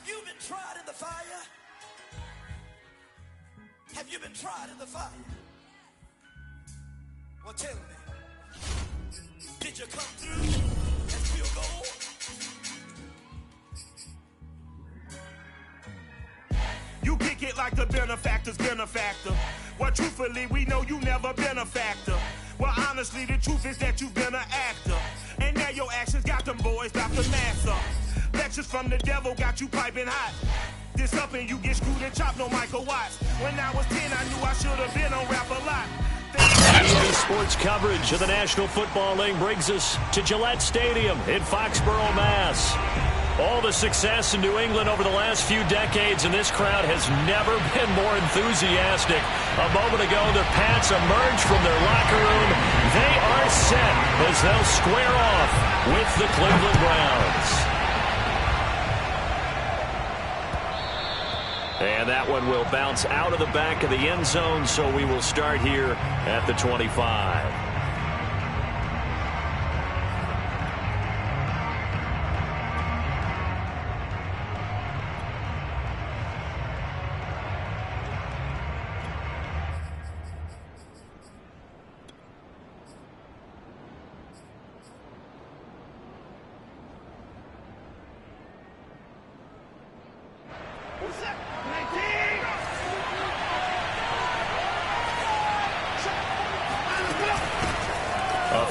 you been tried in the fire? Have you been tried in the fire? Well, tell me, did you come through and feel gold? You kick it like the benefactor's benefactor. Well, truthfully, we know you never been a factor. Well, honestly, the truth is that you've been an actor. And now your actions got them boys about to mass up. Lectures from the devil got you piping hot. This up and you get screwed and chopped, no Michael Watts. When I was 10, I knew I should have been on Rap a Lot. EA Sports coverage of the National Football League brings us to Gillette Stadium in Foxborough, Mass. All the success in New England over the last few decades, and this crowd has never been more enthusiastic. A moment ago, the Pats emerged from their locker room. They are set as they'll square off with the Cleveland Browns. And that one will bounce out of the back of the end zone, so we will start here at the 25.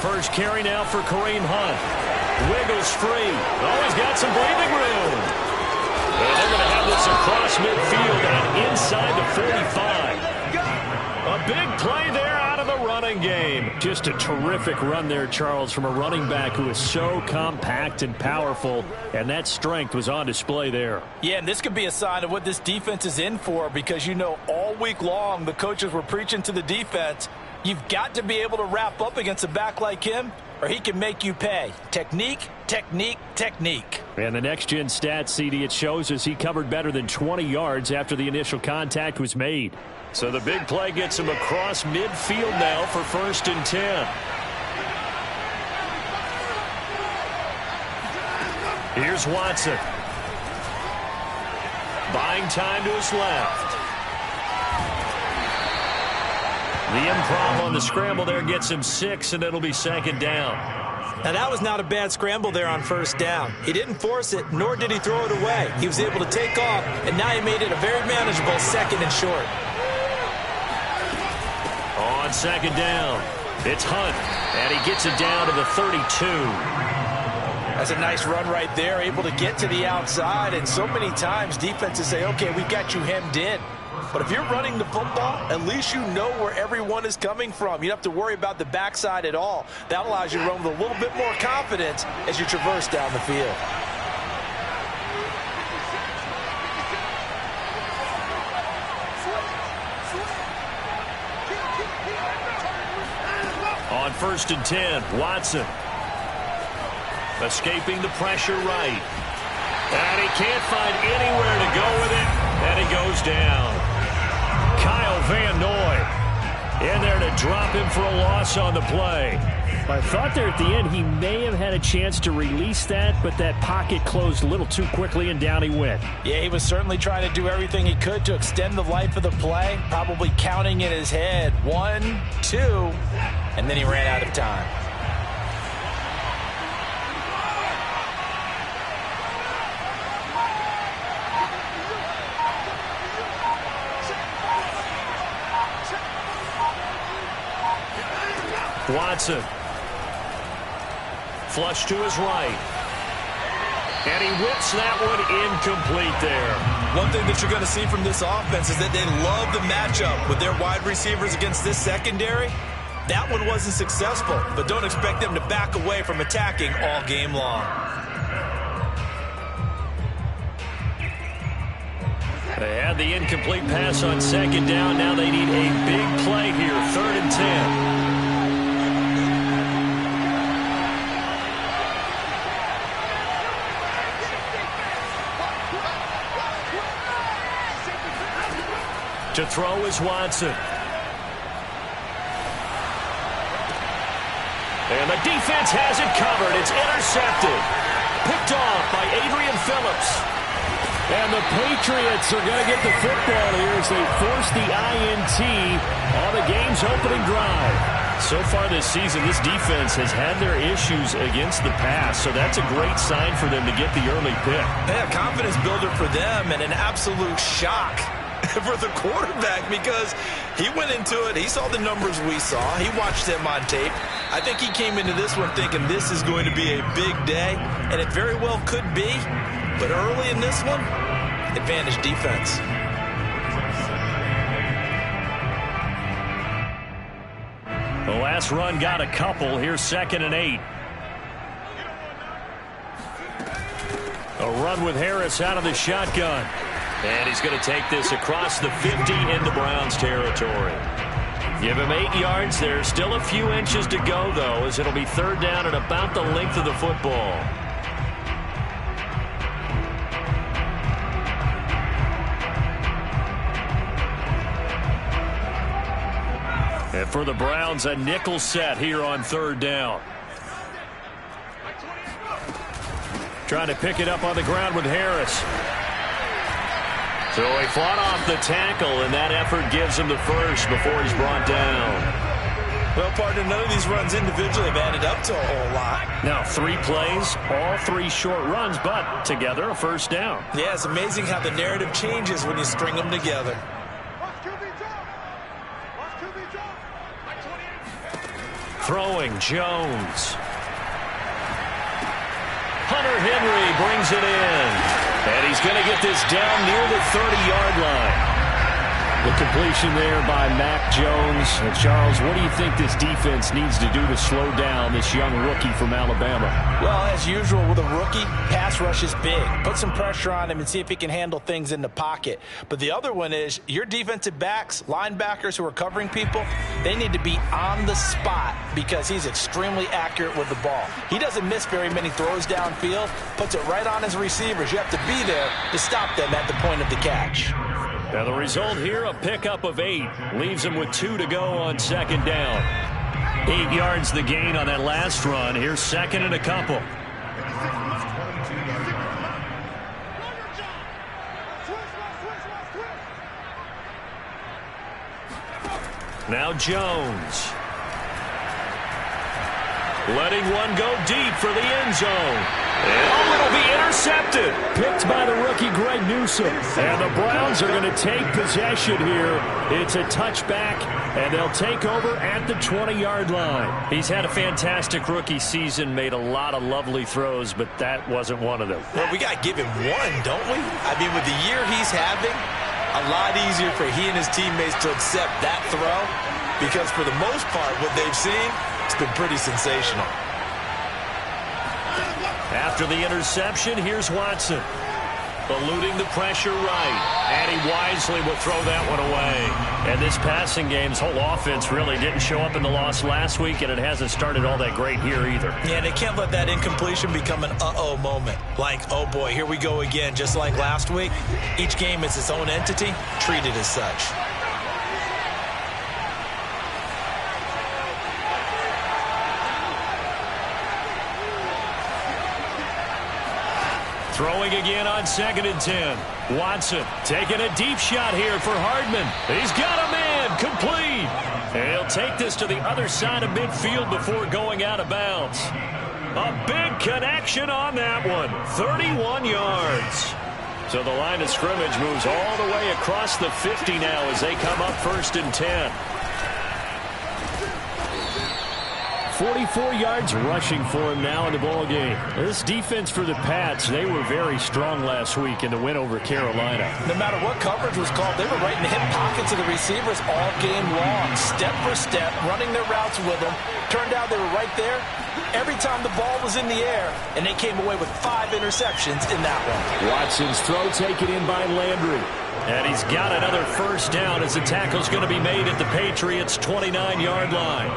First carry now for Kareem Hunt. Wiggles free. Oh, he's got some breathing room. And they're going to have this across midfield and inside the 45. A big play there out of the running game. Just a terrific run there, Charles, from a running back who is so compact and powerful, and that strength was on display there. Yeah, and this could be a sign of what this defense is in for, because, you know, all week long the coaches were preaching to the defense, you've got to be able to wrap up against a back like him, or he can make you pay. Technique, technique, technique. And the next-gen stats, CD, it shows us he covered better than 20 yards after the initial contact was made. So the big play gets him across midfield now for 1st and 10. Here's Watson. Buying time to his left. The improv on the scramble there gets him 6, and it'll be 2nd down. Now, that was not a bad scramble there on 1st down. He didn't force it, nor did he throw it away. He was able to take off, and now he made it a very manageable 2nd and short. On 2nd down, it's Hunt, and he gets it down to the 32. That's a nice run right there, able to get to the outside, and so many times defenses say, okay, we've got you hemmed in. But if you're running the football, at least you know where everyone is coming from. You don't have to worry about the backside at all. That allows you to run with a little bit more confidence as you traverse down the field. On 1st and 10, Watson. Escaping the pressure right. And he can't find anywhere to go with it. And he goes down. Kyle Van Noy in there to drop him for a loss on the play. I thought there at the end he may have had a chance to release that, but that pocket closed a little too quickly, and down he went. Yeah, he was certainly trying to do everything he could to extend the life of the play, probably counting in his head 1, 2, and then he ran out of time. Watson. Flush to his right. And he whips that one incomplete there. One thing that you're going to see from this offense is that they love the matchup with their wide receivers against this secondary. That one wasn't successful, but don't expect them to back away from attacking all game long. They had the incomplete pass on 2nd down. Now they need a big play here, 3rd and 10. To throw is Watson. And the defense has it covered. It's intercepted. Picked off by Adrian Phillips. And the Patriots are going to get the football here as they force the INT on the game's opening drive. So far this season, this defense has had their issues against the pass, so that's a great sign for them to get the early pick. Yeah, confidence builder for them and an absolute shock for the quarterback because he went into it. He saw the numbers we saw. He watched them on tape. I think he came into this one thinking this is going to be a big day, and it very well could be. But early in this one, advantage defense. The last run got a couple. Here's 2nd and 8. A run with Harris out of the shotgun. And he's going to take this across the 50 into Browns territory. Give him 8 yards. There's still a few inches to go, though, as it'll be 3rd down and about the length of the football. And for the Browns, a nickel set here on 3rd down. Trying to pick it up on the ground with Harris. So he fought off the tackle, and that effort gives him the first before he's brought down. Well, partner, none of these runs individually have added up to a whole lot. Now 3 plays, all 3 short runs, but together a 1st down. Yeah, it's amazing how the narrative changes when you string them together. Throwing, Jones. Hunter Henry brings it in. And he's going to get this down near the 30-yard line. The completion there by Mac Jones. And Charles, what do you think this defense needs to do to slow down this young rookie from Alabama? Well, as usual with a rookie, pass rush is big. Put some pressure on him and see if he can handle things in the pocket. But the other one is your defensive backs, linebackers who are covering people, they need to be on the spot because he's extremely accurate with the ball. He doesn't miss very many throws downfield, puts it right on his receivers. You have to be there to stop them at the point of the catch. Now the result here, a pickup of 8. Leaves him with 2 to go on 2nd down. 8 yards the gain on that last run. Here's 2nd and a couple. Now Jones. Letting one go deep for the end zone. And it'll be intercepted. Picked by the rookie Greg Newsome. And the Browns are going to take possession here. It's a touchback, and they'll take over at the 20-yard line. He's had a fantastic rookie season, made a lot of lovely throws, but that wasn't one of them. Well, we got to give him one, don't we? I mean, with the year he's having, a lot easier for he and his teammates to accept that throw because for the most part, what they've seen, it's been pretty sensational. After the interception, here's Watson. Eluding the pressure right. And he wisely will throw that one away. And this passing game's whole offense really didn't show up in the loss last week, and it hasn't started all that great here either. Yeah, they can't let that incompletion become an uh-oh moment. Like, oh boy, here we go again, just like last week. Each game is its own entity, treated as such. Throwing again on 2nd and 10. Watson taking a deep shot here for Hardman. He's got a man, complete. And he'll take this to the other side of midfield before going out of bounds. A big connection on that one. 31 yards. So the line of scrimmage moves all the way across the 50 now as they come up 1st and 10. 44 yards rushing for him now in the ball game. This defense for the Pats, they were very strong last week in the win over Carolina. No matter what coverage was called, they were right in the hip pockets of the receivers all game long, step for step, running their routes with them. Turned out they were right there every time the ball was in the air, and they came away with 5 interceptions in that one. Watson's throw taken in by Landry. And he's got another 1st down as the tackle's going to be made at the Patriots' 29-yard line.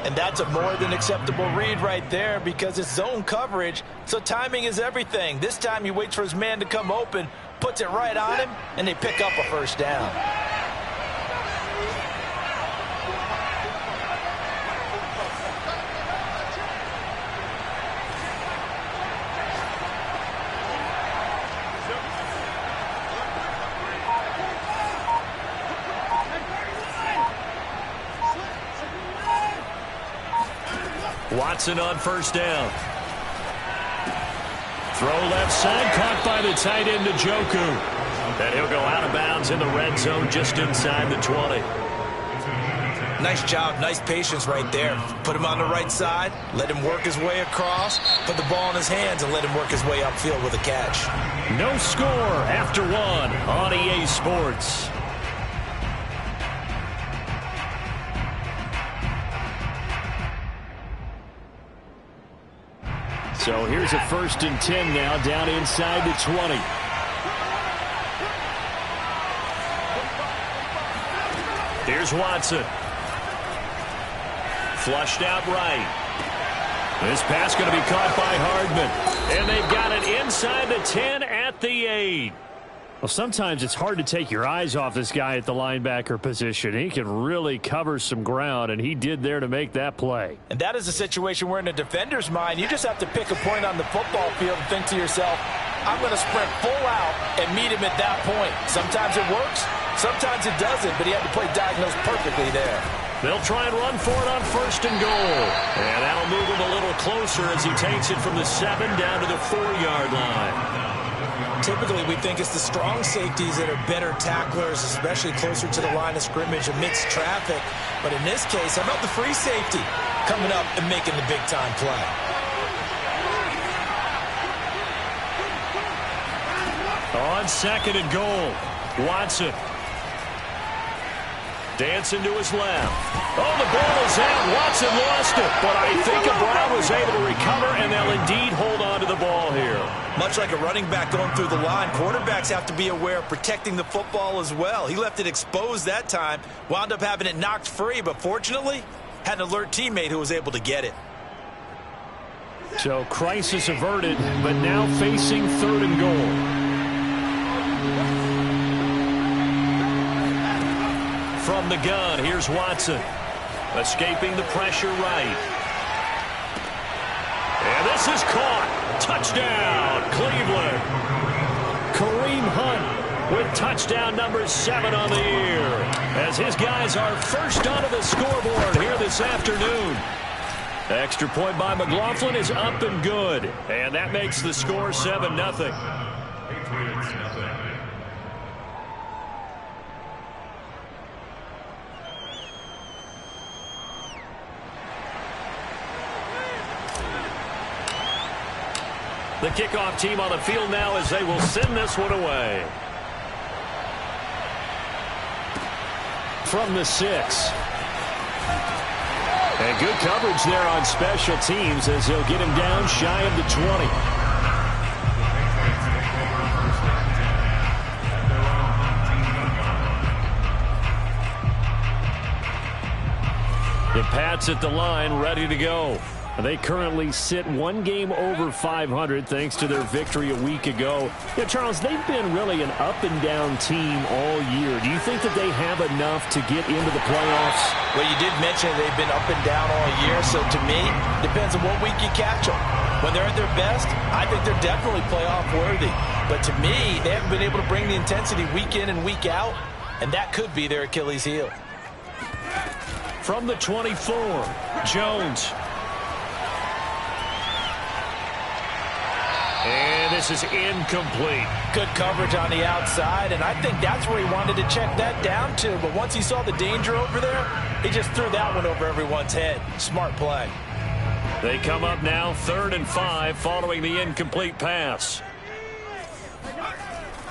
And that's a more than acceptable read right there because it's zone coverage, so timing is everything. This time he waits for his man to come open, puts it right on him, and they pick up a 1st down. Watson on first down. Throw left side, caught by the tight end Njoku. And he'll go out of bounds in the red zone just inside the 20. Nice job, nice patience right there. Put him on the right side, let him work his way across, put the ball in his hands, and let him work his way upfield with a catch. No score after one on EA Sports. So here's a 1st and 10 now, down inside the 20. Here's Watson. Flushed out right. This pass going to be caught by Hardman. And they've got it inside the 10 at the 8. Well, sometimes it's hard to take your eyes off this guy at the linebacker position. He can really cover some ground, and he did there to make that play. And that is a situation where in a defender's mind, you just have to pick a point on the football field and think to yourself, I'm going to sprint full out and meet him at that point. Sometimes it works, sometimes it doesn't, but he had to play diagnose perfectly there. They'll try and run for it on 1st and goal. And that'll move him a little closer as he takes it from the 7 down to the 4-yard line. Typically, we think it's the strong safeties that are better tacklers, especially closer to the line of scrimmage amidst traffic. But in this case, how about the free safety coming up and making the big-time play? On 2nd and goal, Watson. Dancing to his left. Oh, the ball is out. Watson lost it. But I think Brown was able to recover, and they'll indeed hold on to the ball here. Much like a running back going through the line, quarterbacks have to be aware of protecting the football as well. He left it exposed that time, wound up having it knocked free, but fortunately, had an alert teammate who was able to get it. So crisis averted, but now facing 3rd and goal. From the gun, here's Watson. Escaping the pressure right. And this is caught. Touchdown, Cleveland. Kareem Hunt with touchdown number 7 on the year, as his guys are first onto the scoreboard here this afternoon. Extra point by McLaughlin is up and good. And that makes the score 7-0. The kickoff team on the field now as they will send this one away. From the 6. And good coverage there on special teams as he'll get him down shy of the 20. The Pats at the line ready to go. They currently sit 1 game over 500 thanks to their victory a week ago. Yeah, Charles, they've been really an up-and-down team all year. Do you think that they have enough to get into the playoffs? Well, you did mention they've been up and down all year, so to me, depends on what week you catch them. When they're at their best, I think they're definitely playoff worthy. But to me, they haven't been able to bring the intensity week in and week out, and that could be their Achilles heel. From the 24, Jones. And this is incomplete. Good coverage on the outside, and I think that's where he wanted to check that down to. But once he saw the danger over there, he just threw that one over everyone's head. Smart play. They come up now 3rd and 5 following the incomplete pass.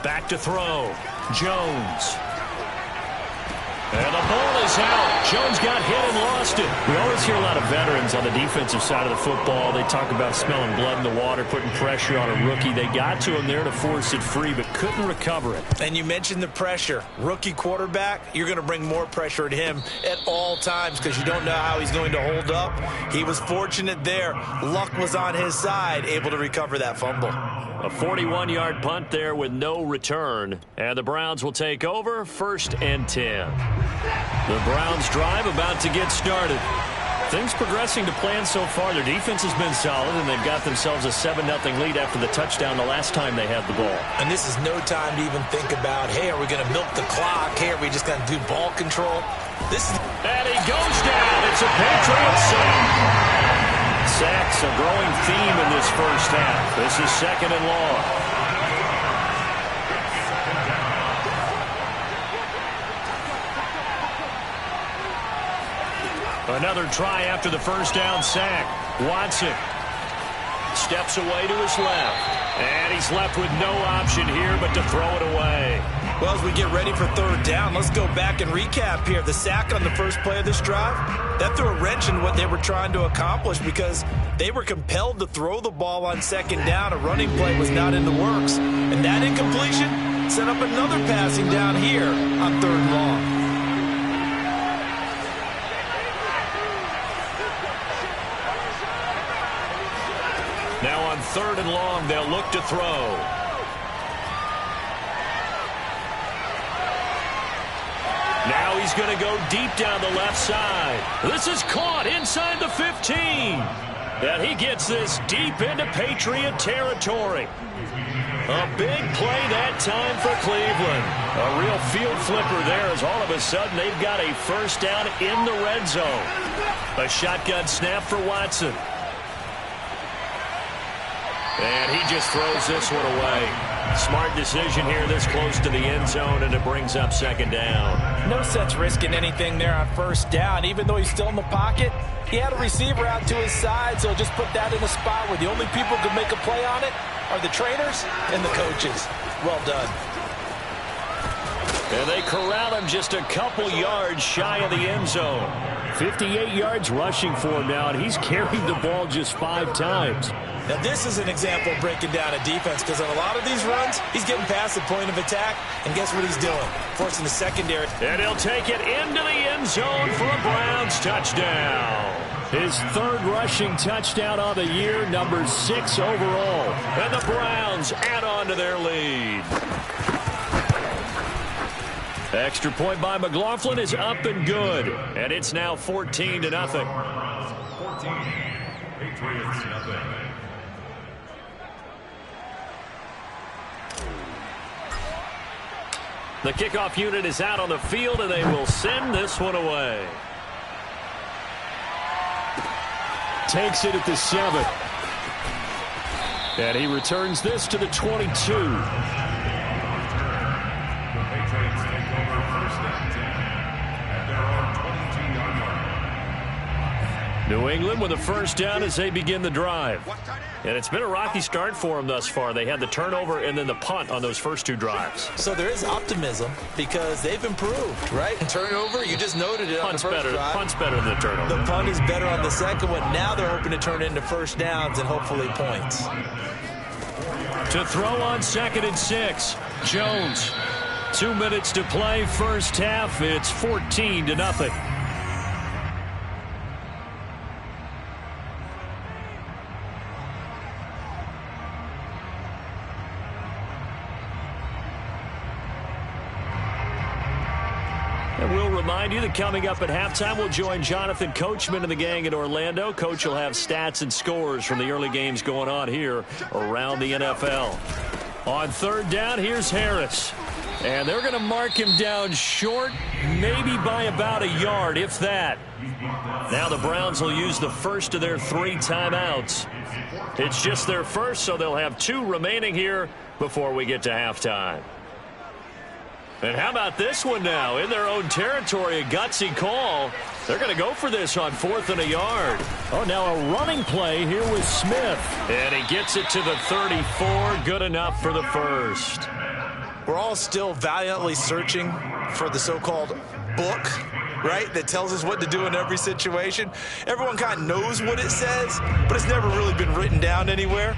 Back to throw. Jones. And the ball is out. Jones got hit and lost it. We always hear a lot of veterans on the defensive side of the football. They talk about smelling blood in the water, putting pressure on a rookie. They got to him there to force it free, but couldn't recover it. And you mentioned the pressure. Rookie quarterback, you're going to bring more pressure at him at all times because you don't know how he's going to hold up. He was fortunate there. Luck was on his side, able to recover that fumble. A 41-yard punt there with no return. And the Browns will take over 1st and 10. The Browns drive about to get started. Things progressing to plan so far. Their defense has been solid, and they've got themselves a 7-0 lead after the touchdown the last time they had the ball. And this is no time to even think about, hey, are we going to milk the clock? Hey, are we just going to do ball control? And he goes down. It's a Patriot save. Sacks a growing theme in this first half. This is 2nd and long. Another try after the first down sack. Watson steps away to his left. And he's left with no option here but to throw it away. Well, as we get ready for 3rd down, let's go back and recap here. The sack on the first play of this drive, that threw a wrench in what they were trying to accomplish because they were compelled to throw the ball on 2nd down. A running play was not in the works. And that incompletion set up another passing down here on 3rd and long. Now on 3rd and long, they'll look to throw. Now he's going to go deep down the left side. This is caught inside the 15. And he gets this deep into Patriot territory. A big play that time for Cleveland. A real field flipper there as all of a sudden they've got a first down in the red zone. A shotgun snap for Watson. And he just throws this one away. Smart decision here this close to the end zone, and it brings up 2nd down. No sense risking anything there on 1st down. Even though he's still in the pocket, he had a receiver out to his side, so just put that in a spot where the only people who can make a play on it are the trainers and the coaches. Well done. And they corral him just a couple yards shy of the end zone. 58 yards rushing for him now, and he's carried the ball just 5 times. Now, this is an example of breaking down a defense because on a lot of these runs, he's getting past the point of attack, and guess what he's doing? Forcing the secondary. And he'll take it into the end zone for a Browns touchdown. His 3rd rushing touchdown of the year, number 6 overall. And the Browns add on to their lead. Extra point by McLaughlin is up and good. And it's now 14-0. 14, Patriots, nothing. The kickoff unit is out on the field, and they will send this one away. Takes it at the 7. And he returns this to the 22. New England with a first down as they begin the drive. And it's been a rocky start for them thus far. They had the turnover and then the punt on those first 2 drives. So there is optimism because they've improved, right? Turnover, you just noted it on the first drive. Punt's better than the turnover. The punt is better on the second one. Now they're hoping to turn into first downs and hopefully points. To throw on 2nd and 6. Jones. 2 minutes to play first half. It's 14-0. And we'll remind you that coming up at halftime, we'll join Jonathan Coachman and the gang in Orlando. Coach will have stats and scores from the early games going on here around the NFL. On 3rd down, here's Harris. And they're going to mark him down short, maybe by about a yard, if that. Now the Browns will use the first of their 3 timeouts. It's just their first, so they'll have 2 remaining here before we get to halftime. And how about this one now? In their own territory, a gutsy call. They're going to go for this on 4th and a yard. Oh, now a running play here with Smith. And he gets it to the 34. Good enough for the first. We're all still valiantly searching for the so-called book, right, that tells us what to do in every situation. Everyone kind of knows what it says, but it's never really been written down anywhere.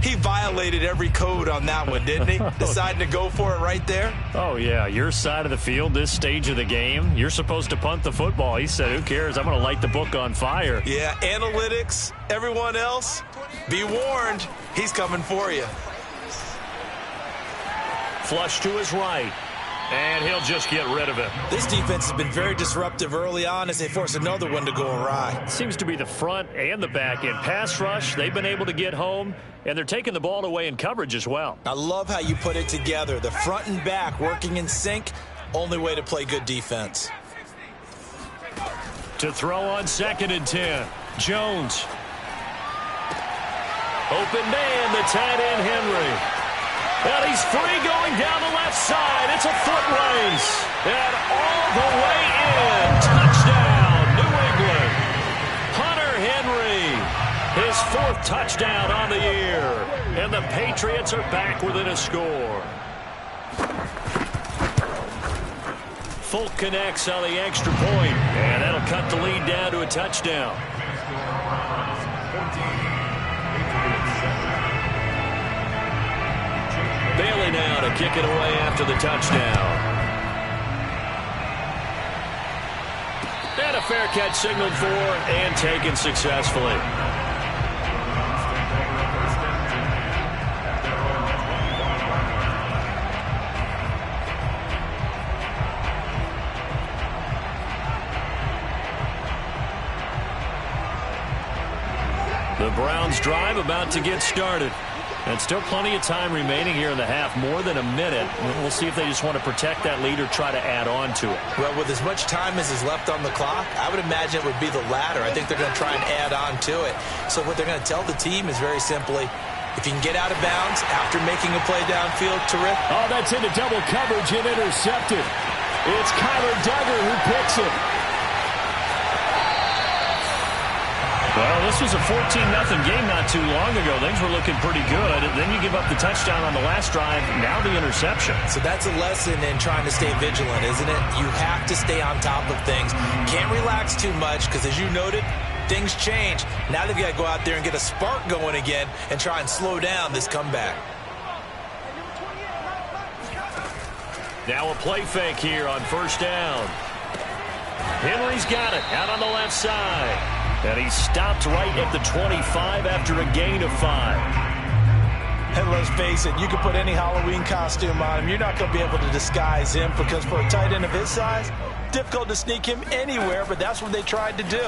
He violated every code on that one, didn't he? Deciding to go for it right there. Oh, yeah. Your side of the field, this stage of the game, you're supposed to punt the football. He said, who cares? I'm going to light the book on fire. Yeah, analytics, everyone else, be warned. He's coming for you. Flush to his right. And he'll just get rid of it. This defense has been very disruptive early on as they force another one to go awry. Seems to be the front and the back end. Pass rush, they've been able to get home, and they're taking the ball away in coverage as well. I love how you put it together. The front and back working in sync, only way to play good defense. To throw on 2nd and 10. Jones. Open man, the tight end, Henry. And he's free going down the left side. It's a foot race. And all the way in. Touchdown, New England. Hunter Henry, his 4th touchdown on the year. And the Patriots are back within a score. Folk connects on the extra point. And that'll cut the lead down to a touchdown. Bailey now to kick it away after the touchdown. And a fair catch signaled for and taken successfully. The Browns drive about to get started. And still plenty of time remaining here in the half, more than a minute. We'll see if they just want to protect that lead or try to add on to it. Well, with as much time as is left on the clock, I would imagine it would be the latter. I think they're going to try and add on to it. So what they're going to tell the team is very simply, if you can get out of bounds after making a play downfield, terrific. Oh, that's into double coverage and intercepted. It's Kyler Duggar who picks it. Well, this was a 14-0 game not too long ago. Things were looking pretty good. Then you give up the touchdown on the last drive. Now the interception. So that's a lesson in trying to stay vigilant, isn't it? You have to stay on top of things. Can't relax too much because, as you noted, things change. Now they've got to go out there and get a spark going again and try and slow down this comeback. Now a play fake here on first down. Henry's got it out on the left side. And he stopped right at the 25 after a gain of 5. And let's face it, you can put any Halloween costume on him. You're not going to be able to disguise him because for a tight end of his size, difficult to sneak him anywhere, but that's what they tried to do.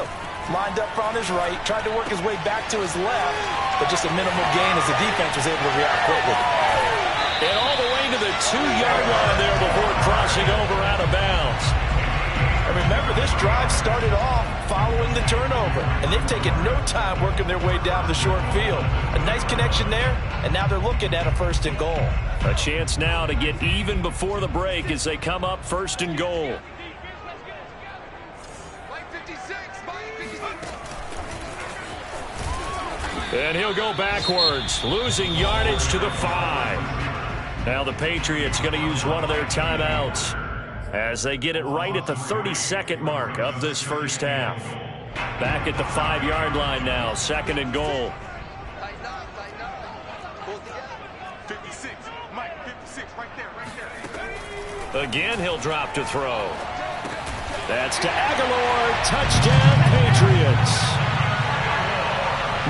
Lined up on his right, tried to work his way back to his left, but just a minimal gain as the defense was able to react quickly. And all the way to the 2-yard line there before crossing over out of bounds. And remember, this drive started off following the turnover, and they've taken no time working their way down the short field. A nice connection there, and now they're looking at a 1st and goal. A chance now to get even before the break as they come up 1st and goal. And he'll go backwards, losing yardage to the 5. Now the Patriots going to use one of their timeouts as they get it right at the 32nd mark of this first half. Back at the 5-yard line now, 2nd and goal. 56, Mike, 56, right there. Again, he'll drop to throw. That's to Aguilar. Touchdown, Patriots.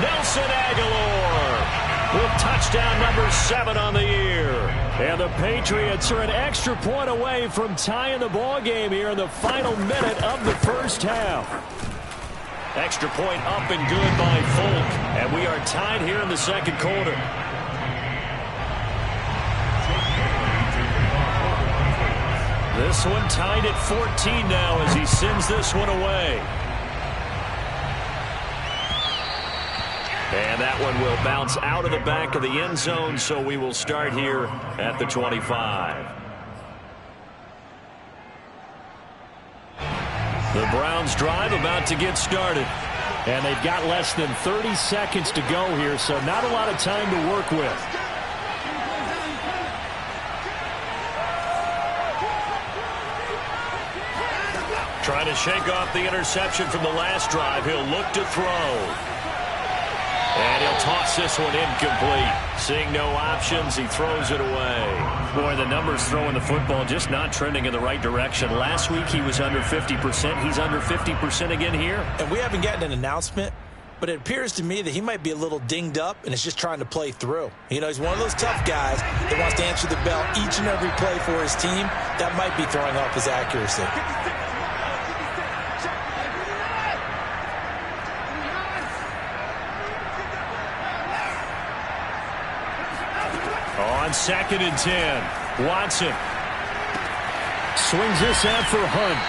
Nelson Aguilar with touchdown number 7 on the year. And the Patriots are an extra point away from tying the ball game here in the final minute of the first half. Extra point up and good by Folk. And we are tied here in the 2nd quarter. This one tied at 14 now as he sends this one away. And that one will bounce out of the back of the end zone, so we will start here at the 25. The Browns drive about to get started. And they've got less than 30 seconds to go here, so not a lot of time to work with. Trying to shake off the interception from the last drive. He'll look to throw. And he'll toss this one incomplete. Seeing no options, he throws it away. Boy, the numbers throwing the football just not trending in the right direction. Last week he was under 50%. He's under 50% again here. And we haven't gotten an announcement, but it appears to me that he might be a little dinged up and is just trying to play through. You know, he's one of those tough guys that wants to answer the bell each and every play for his team. That might be throwing off his accuracy. On 2nd and 10, Watson swings this out for Hunt.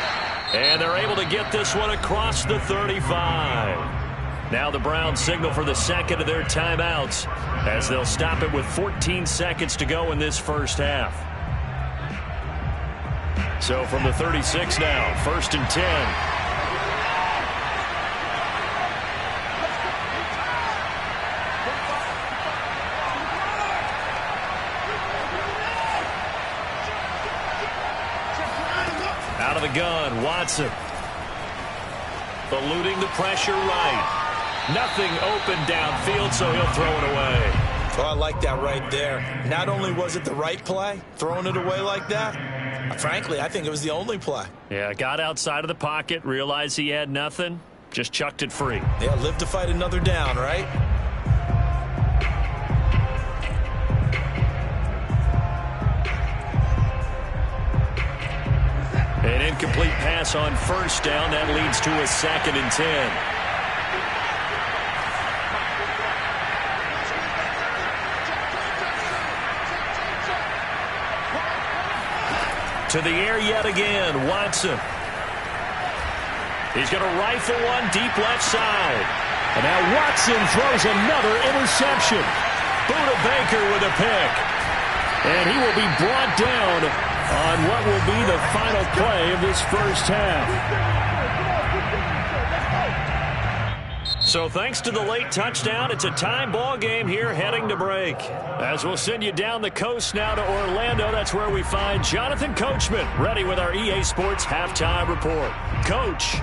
And they're able to get this one across the 35. Now the Browns signal for the second of their timeouts as they'll stop it with 14 seconds to go in this first half. So from the 36 now, 1st and 10. Out of the gun, Watson. Eluding the pressure right. Nothing open downfield, so he'll throw it away. Oh, I like that right there. Not only was it the right play, throwing it away like that, frankly, I think it was the only play. Yeah, got outside of the pocket, realized he had nothing, just chucked it free. Yeah, live to fight another down, right? An incomplete pass on 1st down. That leads to a 2nd and 10. To the air yet again, Watson. He's going to rifle one deep left side. And now Watson throws another interception. Buda Baker with a pick. And he will be brought down on what will be the final play of this first half. So thanks to the late touchdown, it's a time ball game here heading to break. As we'll send you down the coast now to Orlando, that's where we find Jonathan Coachman ready with our EA Sports Halftime Report. Coach.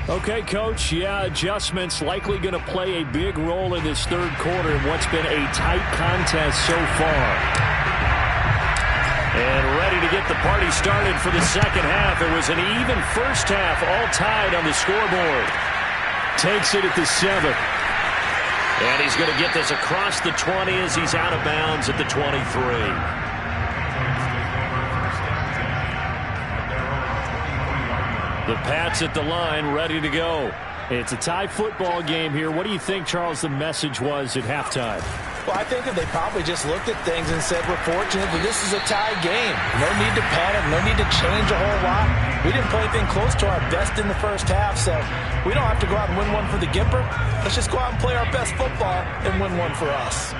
Okay, Coach, yeah, adjustments likely going to play a big role in this third quarter in what's been a tight contest so far. And ready to get the party started for the second half. It was an even first half, all tied on the scoreboard. Takes it at the 7. And he's going to get this across the 20 as he's out of bounds at the 23. The Pats at the line, ready to go. It's a tie football game here. What do you think, Charles, the message was at halftime? Well, I think that they probably just looked at things and said, we're fortunate that this is a tie game. No need to panic, no need to change a whole lot. We didn't play anything close to our best in the first half, so we don't have to go out and win one for the Gipper. Let's just go out and play our best football and win one for us.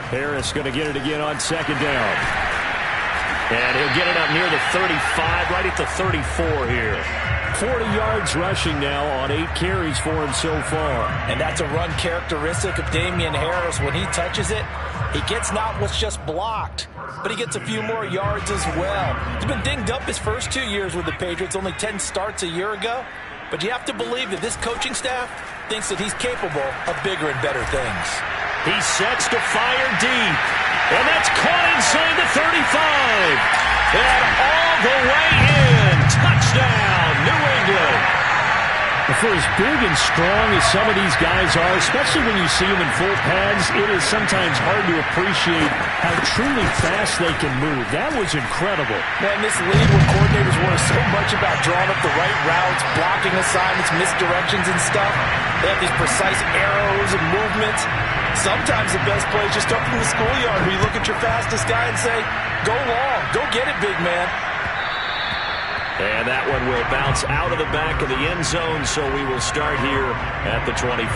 Harris going to get it again on 2nd down. And he'll get it up near the 35, right at the 34 here. 40 yards rushing now on 8 carries for him so far. And that's a run characteristic of Damian Harris. When he touches it, he gets not what's just blocked, but he gets a few more yards as well. He's been dinged up his first 2 years with the Patriots, only 10 starts a year ago. But you have to believe that this coaching staff thinks that he's capable of bigger and better things. He sets to fire deep. And that's caught inside the 35. And all the way in. Touchdown, New England. For as big and strong as some of these guys are, especially when you see them in full pads, it is sometimes hard to appreciate how truly fast they can move. That was incredible. Man, this league where coordinators worry so much about drawing up the right routes, blocking assignments, misdirections and stuff. They have these precise arrows and movements. Sometimes the best play is just up from the schoolyard where you look at your fastest guy and say, go long, go get it, big man. And that one will bounce out of the back of the end zone, so we will start here at the 25.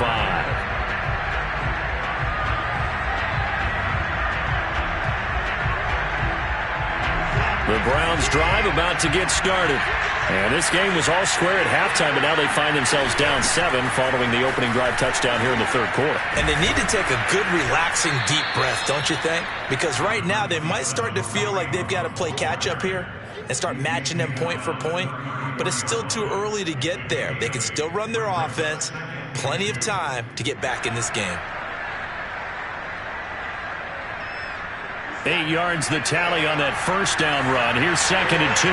The Browns drive about to get started. And this game was all square at halftime, but now they find themselves down 7 following the opening drive touchdown here in the third quarter. And they need to take a good, relaxing, deep breath, don't you think? Because right now they might start to feel like they've got to play catch-up here and start matching them point for point. But it's still too early to get there. They can still run their offense. Plenty of time to get back in this game. 8 yards the tally on that first down run. Here's 2nd and 2.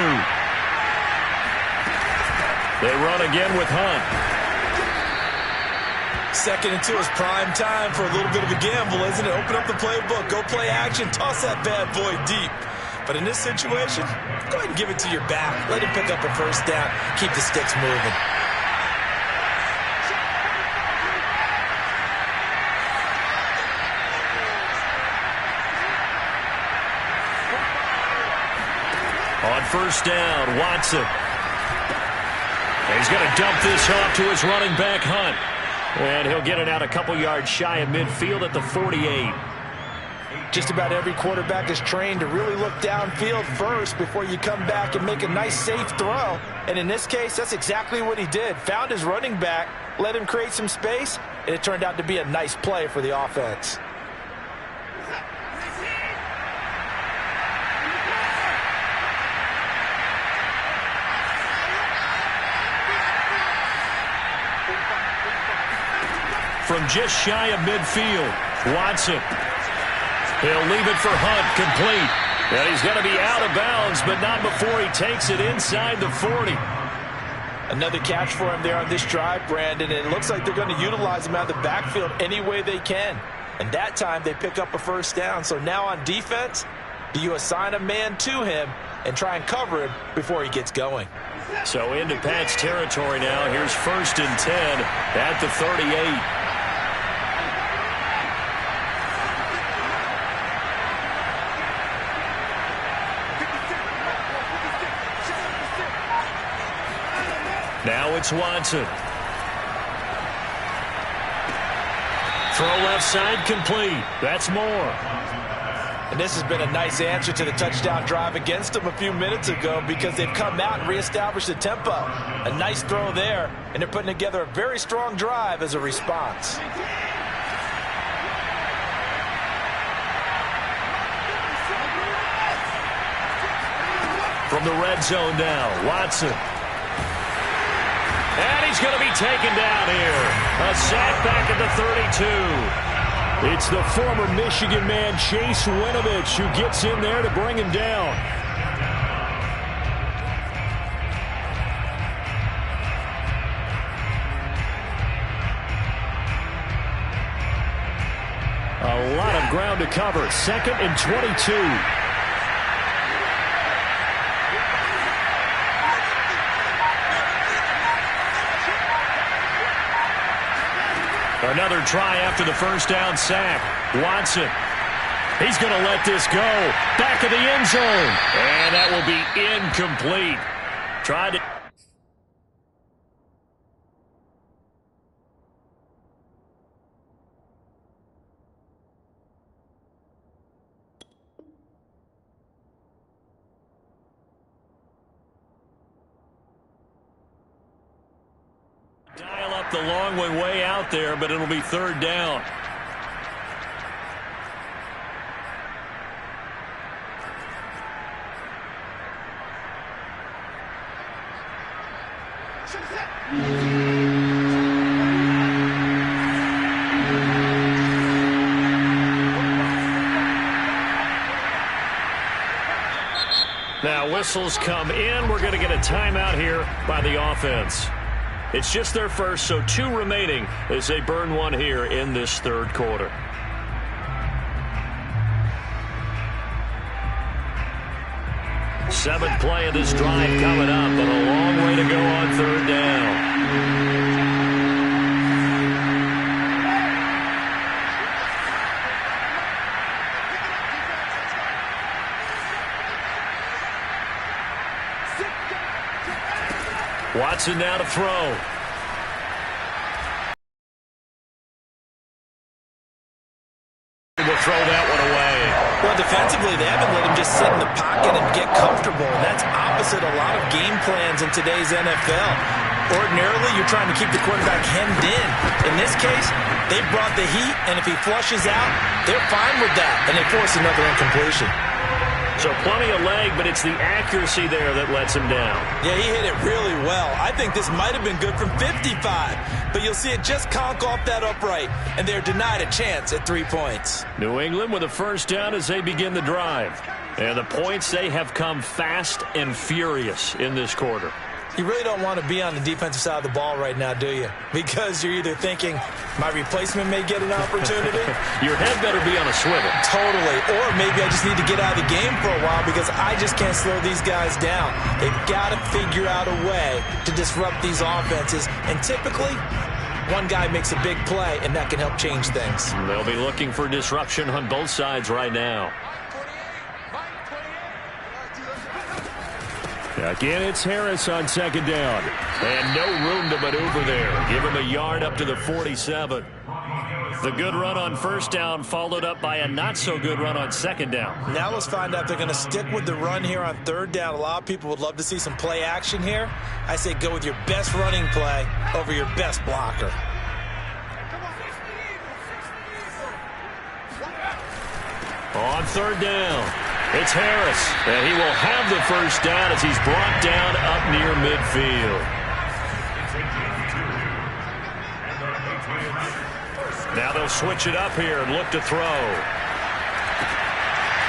They run again with Hunt. 2nd and 2 is prime time for a little bit of a gamble, isn't it? Open up the playbook, go play action, toss that bad boy deep. But in this situation, go ahead and give it to your back. Let him pick up a first down. Keep the sticks moving. On first down, Watson. And he's going to dump this off to his running back, Hunt. And he'll get it out a couple yards shy of midfield at the 48. Just about every quarterback is trained to really look downfield first before you come back and make a nice, safe throw. And in this case, that's exactly what he did. Found his running back, let him create some space, and it turned out to be a nice play for the offense. From just shy of midfield, Watson. He'll leave it for Hunt, complete. And he's going to be out of bounds, but not before he takes it inside the 40. Another catch for him there on this drive, Brandon, and it looks like they're going to utilize him out of the backfield any way they can. And that time they pick up a first down. So now on defense, do you assign a man to him and try and cover him before he gets going? So into Pat's territory now. Here's 1st and 10 at the 38. Now it's Watson. Throw left side, complete. That's more. And this has been a nice answer to the touchdown drive against them a few minutes ago because they've come out and reestablished the tempo. A nice throw there, and they're putting together a very strong drive as a response. From the red zone now, Watson. And he's going to be taken down here. A sack back at the 32. It's the former Michigan man, Chase Winovich, who gets in there to bring him down. A lot of ground to cover. 2nd and 22. Another try after the first down sack. Watson. He's going to let this go. Back of the end zone. And that will be incomplete. Tried to... Dial up the long one way out there, but it'll be 3rd down. Now whistles come in. We're going to get a timeout here by the offense. It's just their first, so 2 remaining as they burn one here in this 3rd quarter. Seventh play of this drive coming up, but a long way to go on 3rd down. Watson now to throw. Will throw that one away. Well, defensively, they haven't let him just sit in the pocket and get comfortable, and that's opposite a lot of game plans in today's NFL. Ordinarily, you're trying to keep the quarterback hemmed in. In this case, they brought the heat, and if he flushes out, they're fine with that, and they force another incompletion. So plenty of leg, but it's the accuracy there that lets him down. Yeah, he hit it really well. I think this might have been good from 55, but you'll see it just conk off that upright, and they're denied a chance at 3 points. New England with a first down as they begin the drive. And the points, they have come fast and furious in this quarter. You really don't want to be on the defensive side of the ball right now, do you? Because you're either thinking, my replacement may get an opportunity. Your head better be on a swivel. Totally. Or maybe I just need to get out of the game for a while because I just can't slow these guys down. They've got to figure out a way to disrupt these offenses. And typically, one guy makes a big play, and that can help change things. They'll be looking for disruption on both sides right now. Again, it's Harris on second down. And no room to maneuver there. Give him a yard up to the 47. The good run on first down followed up by a not-so-good run on second down. Now let's find out if they're going to stick with the run here on third down. A lot of people would love to see some play action here. I say go with your best running play over your best blocker. On third down, it's Harris. And he will have the first down as he's brought down up near midfield. Now they'll switch it up here and look to throw.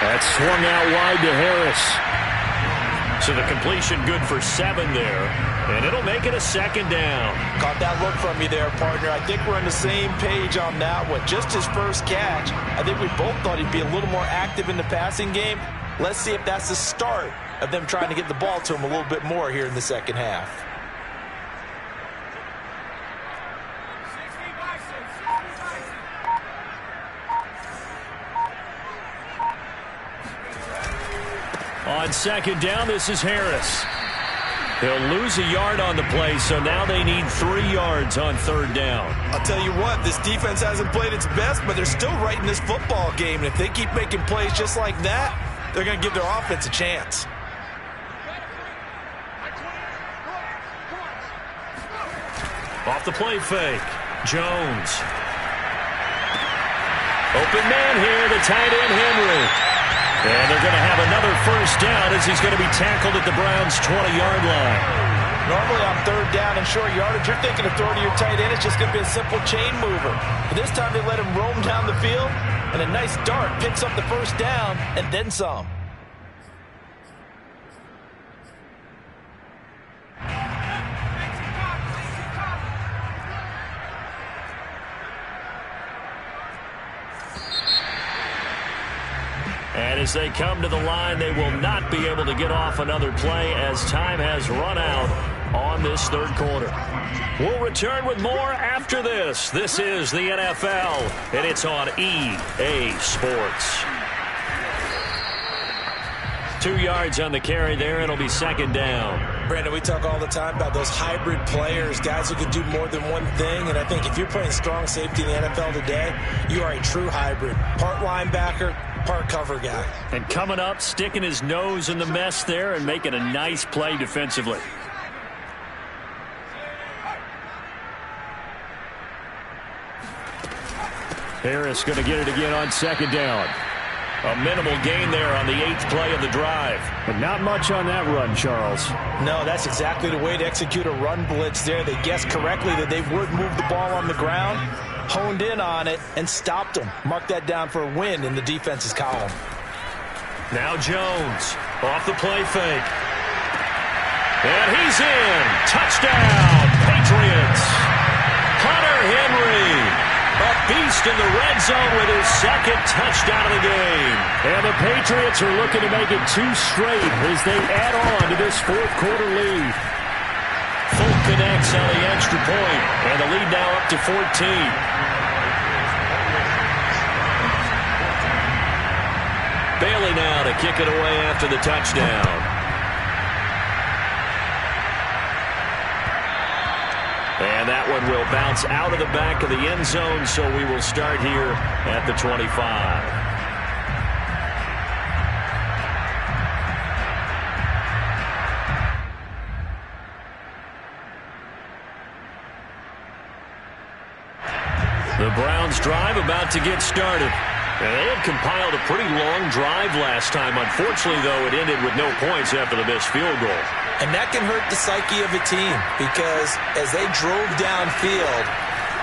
That's swung out wide to Harris. So the completion good for 7 there. And it'll make it a second down. Caught that look from you there, partner. I think we're on the same page on that one. Just his first catch. I think we both thought he'd be a little more active in the passing game. Let's see if that's the start of them trying to get the ball to him a little bit more here in the second half. On second down, this is Harris. He'll lose a yard on the play, so now they need 3 yards on third down. I'll tell you what, this defense hasn't played its best, but they're still right in this football game. And if they keep making plays just like that, they're going to give their offense a chance. Off the play fake, Jones. Open man here, the tight end Henry. And they're going to have another first down as he's going to be tackled at the Browns' 20-yard line. Normally on third down and short yardage, you're thinking of throwing to your tight end. It's just going to be a simple chain mover. But this time they let him roam down the field, and a nice dart picks up the first down and then some. And as they come to the line, they will not be able to get off another play as time has run out on this third quarter. We'll return with more after this. This is the NFL, and it's on EA Sports. 2 yards on the carry there, and it'll be second down. Brandon, we talk all the time about those hybrid players, guys who can do more than one thing. And I think if you're playing strong safety in the NFL today, you are a true hybrid. Part linebacker, part cover guy. And coming up, sticking his nose in the mess there and making a nice play defensively. Harris going to get it again on second down. A minimal gain there on the 8th play of the drive. But not much on that run, Charles. No, that's exactly the way to execute a run blitz there. They guessed correctly that they would move the ball on the ground, honed in on it, and stopped them. Mark that down for a win in the defense's column. Now Jones off the play fake. And he's in. Touchdown, Patriots. Hunter Henry. A beast in the red zone with his second touchdown of the game. And the Patriots are looking to make it 2 straight as they add on to this fourth quarter lead. Full connects on the extra point, and the lead now up to 14. Bailey now to kick it away after the touchdown. And that one will bounce out of the back of the end zone, so we will start here at the 25. The Browns drive about to get started. And they had compiled a pretty long drive last time. Unfortunately, though, it ended with no points after the missed field goal. And that can hurt the psyche of a team because as they drove downfield,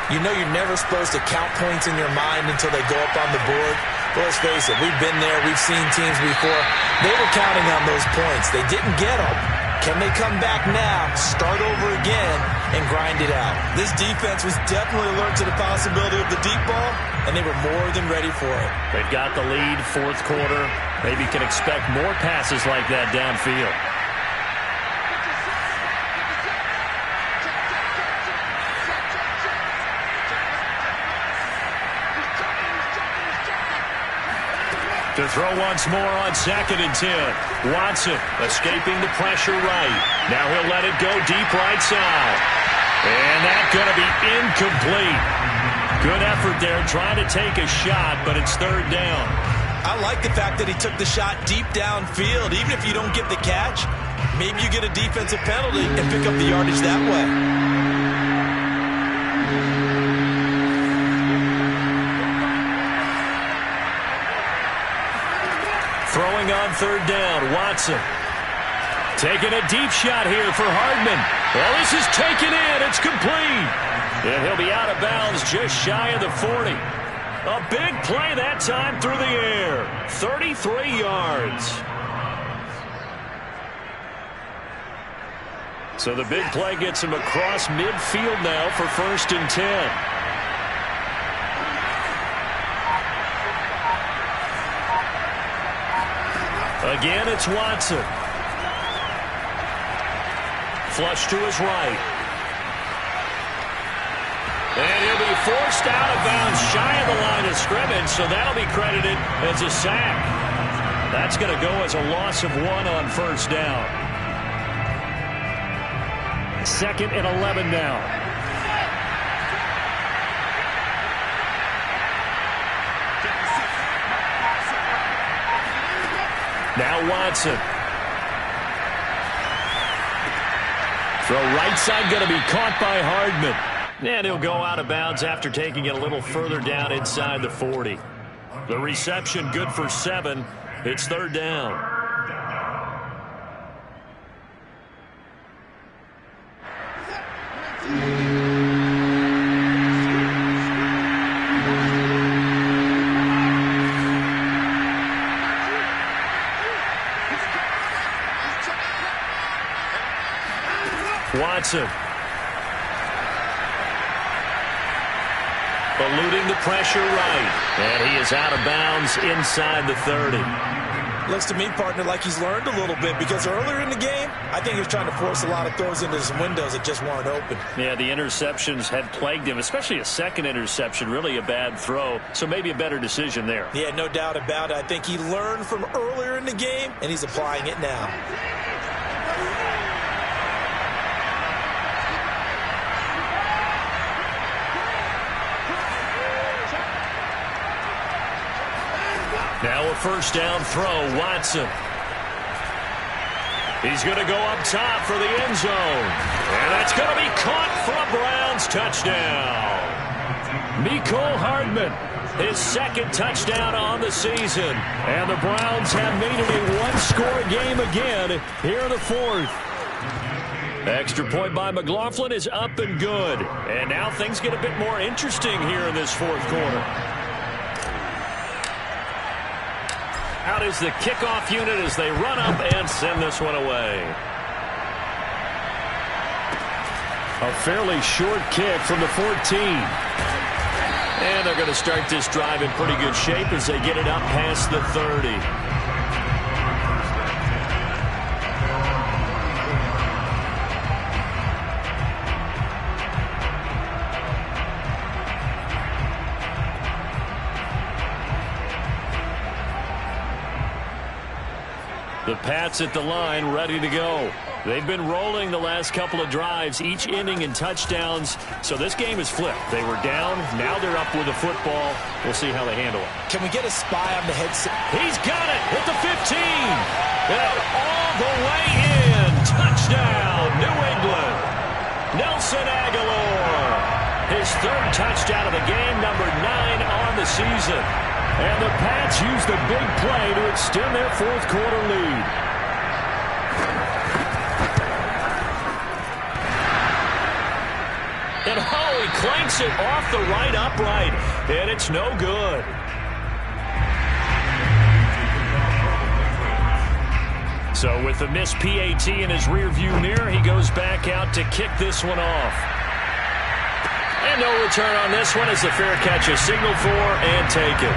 you know you're never supposed to count points in your mind until they go up on the board. Well, let's face it, we've been there. We've seen teams before. They were counting on those points. They didn't get them. Can they come back now, start over again, and grind it out? This defense was definitely alert to the possibility of the deep ball, and they were more than ready for it. They've got the lead, fourth quarter. Maybe can expect more passes like that downfield. To To throw once more on 2nd and 10. Watson escaping the pressure right. Now he'll let it go deep right side. And that's going to be incomplete. Good effort there trying to take a shot, but it's 3rd down. I like the fact that he took the shot deep downfield. Even if you don't get the catch, maybe you get a defensive penalty and pick up the yardage that way. Throwing on 3rd down, Watson. Taking a deep shot here for Hardman. Well, this is taken in. It's complete. And he'll be out of bounds just shy of the 40. A big play that time through the air. 33 yards. So the big play gets him across midfield now for 1st and 10. Again, it's Watson. Flush to his right. And he'll be forced out of bounds shy of the line of scrimmage, so that'll be credited as a sack. That's going to go as a loss of 1 on 1st down. 2nd and 11 now. Now Watson. Throw right side going to be caught by Hardman. And he'll go out of bounds after taking it a little further down inside the 40. The reception good for 7. It's 3rd down. Watson. Eluding the pressure right. And he is out of bounds inside the 30. Looks to me, partner, like he's learned a little bit, because earlier in the game, I think he was trying to force a lot of throws into some windows that just weren't open. Yeah, the interceptions had plagued him, especially a second interception, really a bad throw. So maybe a better decision there. Yeah, no doubt about it. I think he learned from earlier in the game, and he's applying it now. Now a 1st down throw, Watson. He's going to go up top for the end zone. And that's going to be caught for a Browns touchdown. Mecole Hardman, his 2nd touchdown on the season. And the Browns have made it a one-score game again here in the 4th. Extra point by McLaughlin is up and good. And now things get a bit more interesting here in this 4th quarter. Out is the kickoff unit as they run up and send this one away. A fairly short kick from the 14. And they're going to start this drive in pretty good shape as they get it up past the 30. The Pats at the line, ready to go. They've been rolling the last couple of drives, each inning in touchdowns. So this game is flipped. They were down. Now they're up with the football. We'll see how they handle it. Can we get a spy on the headset? He's got it at the 15. And all the way in. Touchdown, New England. Nelson Aguilar. His 3rd touchdown of the game, number 9 on the season. And the Pats use the big play to extend their 4th quarter lead. And he clanks it off the right upright. And it's no good. So with the missed PAT in his rearview mirror, he goes back out to kick this one off. And no return on this one as the fair catch is signaled for and taken.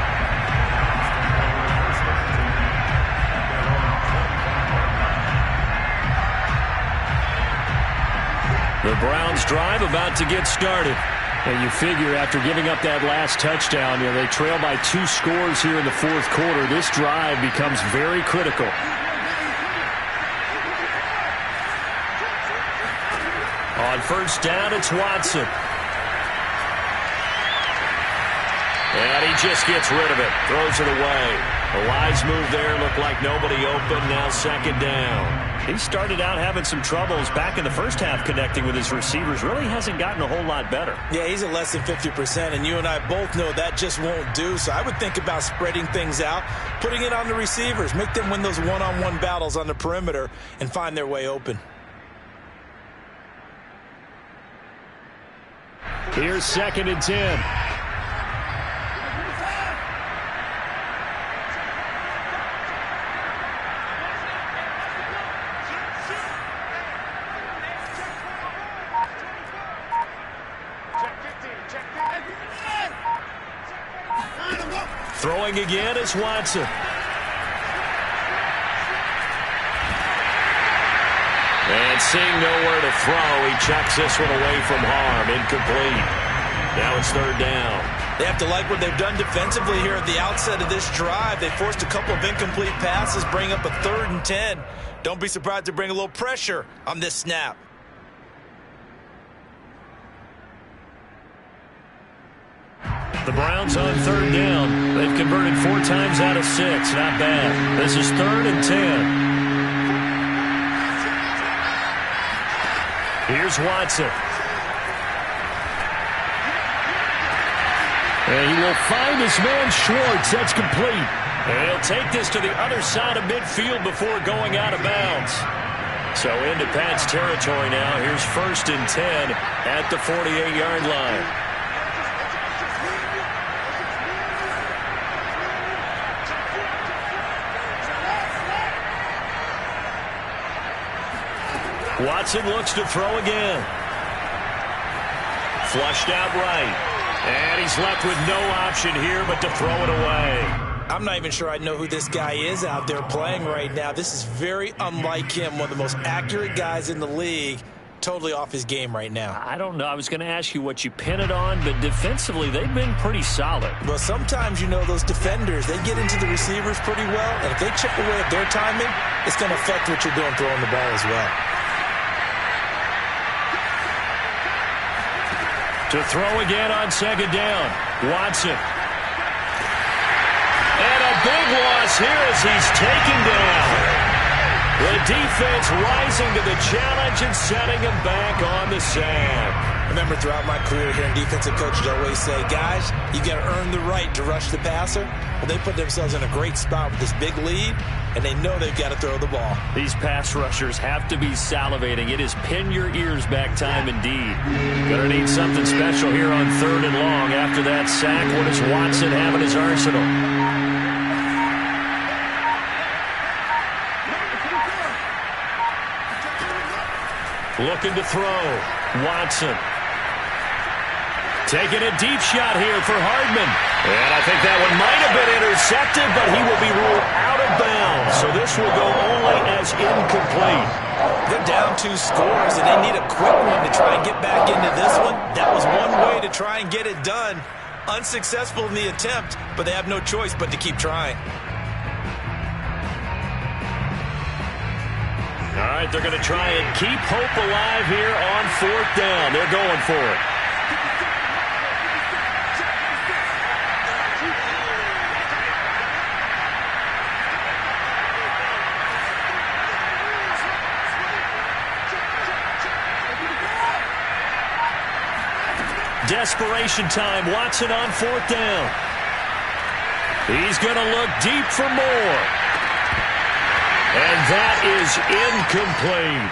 The Browns drive about to get started. And you figure after giving up that last touchdown, they trail by 2 scores here in the fourth quarter. This drive becomes very critical. On first down, it's Watson. And he just gets rid of it. Throws it away. A wise move there. Looked like nobody open. Now second down. He started out having some troubles back in the first half connecting with his receivers. Really hasn't gotten a whole lot better. Yeah, he's at less than 50%, and you and I both know that just won't do. So I would think about spreading things out, putting it on the receivers, make them win those one-on-one battles on the perimeter and find their way open. Here's second and 10. Throwing again is Watson. And seeing nowhere to throw, he chucks this one away from harm. Incomplete. Now it's third down. They have to like what they've done defensively here at the outset of this drive. They forced a couple of incomplete passes, bring up a 3rd and 10. Don't be surprised to bring a little pressure on this snap. The Browns on third down. They've converted 4 times out of 6. Not bad. This is 3rd and 10. Here's Watson. And he will find his man Schwartz. That's complete. And he'll take this to the other side of midfield before going out of bounds. So into Pat's territory now. Here's 1st and 10 at the 48-yard line. Watson looks to throw again. Flushed out right. And he's left with no option here but to throw it away. I'm not even sure I know who this guy is out there playing right now. This is very unlike him, one of the most accurate guys in the league. Totally off his game right now. I don't know. I was going to ask you what you pin it on, but defensively they've been pretty solid. Well, sometimes, those defenders, they get into the receivers pretty well, and if they chip away at their timing, it's going to affect what you're doing throwing the ball as well. To throw again on second down, Watson. And a big loss here as he's taken down. The defense rising to the challenge and setting him back on the sack. Remember, throughout my career here in defensive coaches always say, guys, you got to earn the right to rush the passer. Well, they put themselves in a great spot with this big lead, and they know they've got to throw the ball. These pass rushers have to be salivating. It is pin your ears back time indeed. Gonna need something special here on 3rd and long. After that sack, what does Watson have in his arsenal? Looking to throw. Watson. Taking a deep shot here for Hardman. And I think that one might have been intercepted, but he will be ruled out of bounds. So this will go only as incomplete. They're down 2 scores, and they need a quick one to try and get back into this one. That was one way to try and get it done. Unsuccessful in the attempt, but they have no choice but to keep trying. All right, they're going to try and keep hope alive here on 4th down. They're going for it. Desperation time. Watson on 4th down. He's going to look deep for more. And that is incomplete.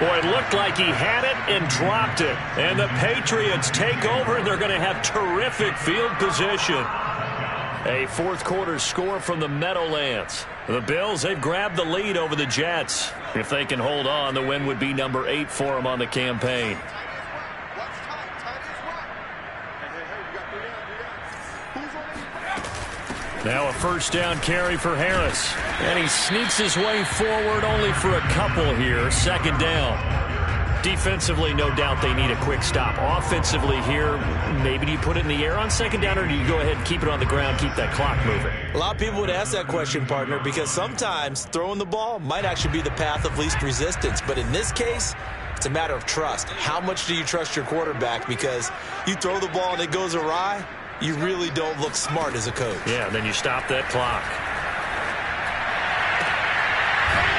Boy, it looked like he had it and dropped it. And the Patriots take over, and they're going to have terrific field position. A 4th quarter score from the Meadowlands. The Bills, they've grabbed the lead over the Jets. If they can hold on, the win would be number 8 for them on the campaign. Now a 1st down carry for Harris. And he sneaks his way forward only for a couple here. 2nd down. Defensively, no doubt they need a quick stop. Offensively here, maybe do you put it in the air on second down, or do you go ahead and keep it on the ground, keep that clock moving? A lot of people would ask that question, partner, because sometimes throwing the ball might actually be the path of least resistance. But in this case, it's a matter of trust. How much do you trust your quarterback? Because you throw the ball and it goes awry, you really don't look smart as a coach. Yeah, and then you stop that clock.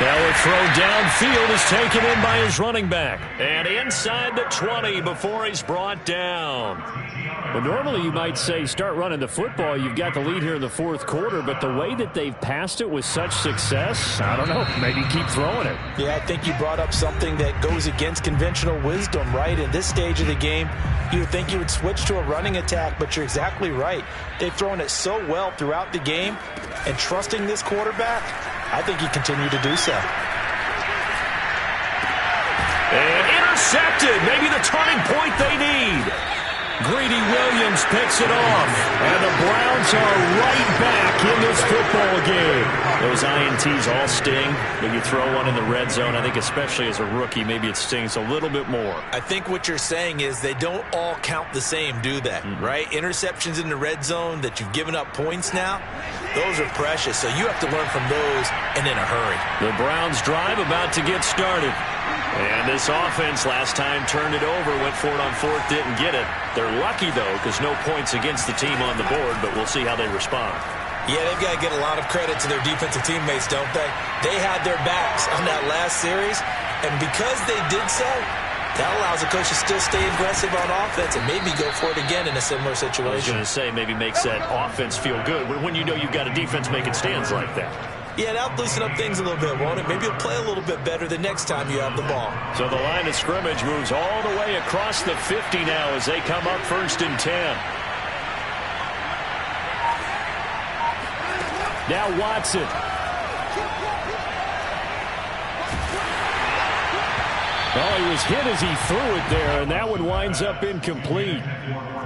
Now a throw downfield is taken in by his running back. And inside the 20 before he's brought down. Well, normally you might say start running the football. You've got the lead here in the fourth quarter, but the way that they've passed it with such success, I don't know, maybe keep throwing it. Yeah, I think you brought up something that goes against conventional wisdom, right? In this stage of the game, you would think you would switch to a running attack, but you're exactly right. They've thrown it so well throughout the game, and trusting this quarterback, I think he continued to do so. And intercepted. Maybe the turning point they need. Greedy Williams picks it off. And the Browns are right back in this football game. Those INTs all sting. When you throw one in the red zone, I think especially as a rookie, maybe it stings a little bit more. I think what you're saying is they don't all count the same, do they? Right? Interceptions in the red zone that you've given up points now, those are precious. So you have to learn from those and in a hurry. The Browns drive about to get started. And this offense last time turned it over, went for it on fourth, didn't get it. They're lucky, though, because no points against the team on the board, but we'll see how they respond. Yeah, they've got to get a lot of credit to their defensive teammates, don't they? They had their backs on that last series, and because they did so, that allows the coach to still stay aggressive on offense and maybe go for it again in a similar situation. I was going to say, maybe makes that offense feel good when you know you've got a defense making stands like that. Yeah, that'll loosen up things a little bit, won't it? Maybe you'll play a little bit better the next time you have the ball. So the line of scrimmage moves all the way across the 50 now as they come up 1st and 10. Now Watson. Oh, he was hit as he threw it there, and that one winds up incomplete.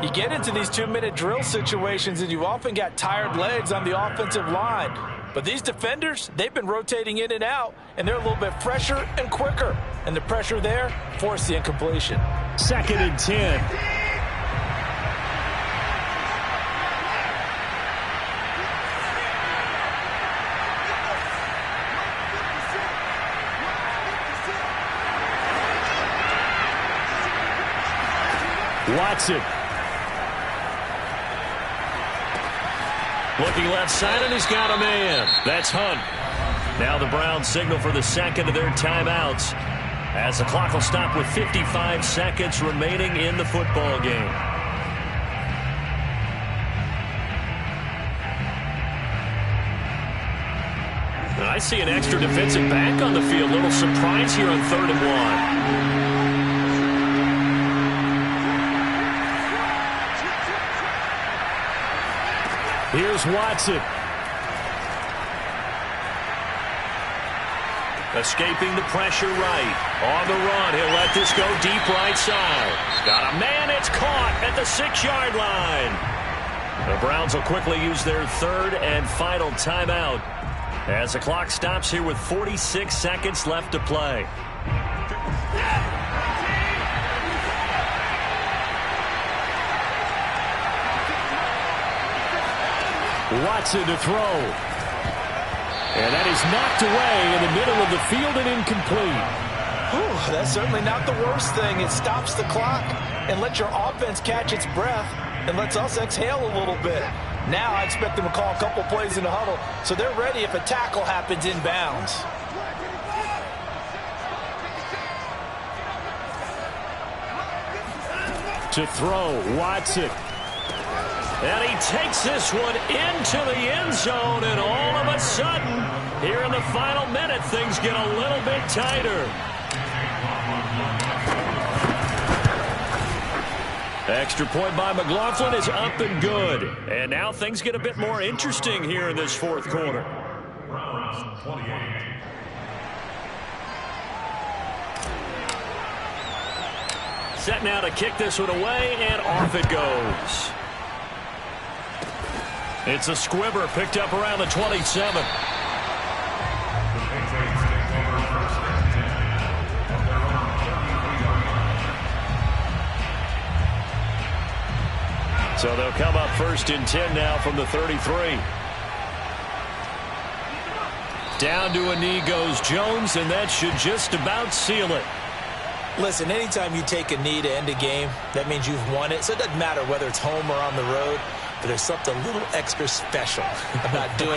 You get into these 2-minute drill situations, and you've often got tired legs on the offensive line. But these defenders, they've been rotating in and out, and they're a little bit fresher and quicker. And the pressure there forced the incompletion. 2nd and 10. Watson. Looking left side, and he's got a man. That's Hunt. Now the Browns signal for the second of their timeouts as the clock will stop with 55 seconds remaining in the football game. I see an extra defensive back on the field. Little surprise here on 3rd and 1. Here's Watson. Escaping the pressure right. On the run, he'll let this go deep right side. Got a man, it's caught at the 6-yard line. The Browns will quickly use their 3rd and final timeout as the clock stops here with 46 seconds left to play. Watson to throw. And that is knocked away in the middle of the field and incomplete. Whew, that's certainly not the worst thing. It stops the clock and lets your offense catch its breath and lets us exhale a little bit. Now I expect them to call a couple plays in the huddle so they're ready if a tackle happens inbounds. To throw, Watson. And he takes this one into the end zone, and all of a sudden, here in the final minute, things get a little bit tighter. Extra point by McLaughlin is up and good. And now things get a bit more interesting here in this 4th quarter. Browns 28. Set now to kick this one away, and off it goes. It's a squibber picked up around the 27. The Patriots take over 1st and 10. On their own 33-yard So they'll come up 1st and 10 now from the 33. Down to a knee goes Jones, and that should just about seal it. Listen, anytime you take a knee to end a game, that means you've won it. So it doesn't matter whether it's home or on the road, but there's something a little extra special about doing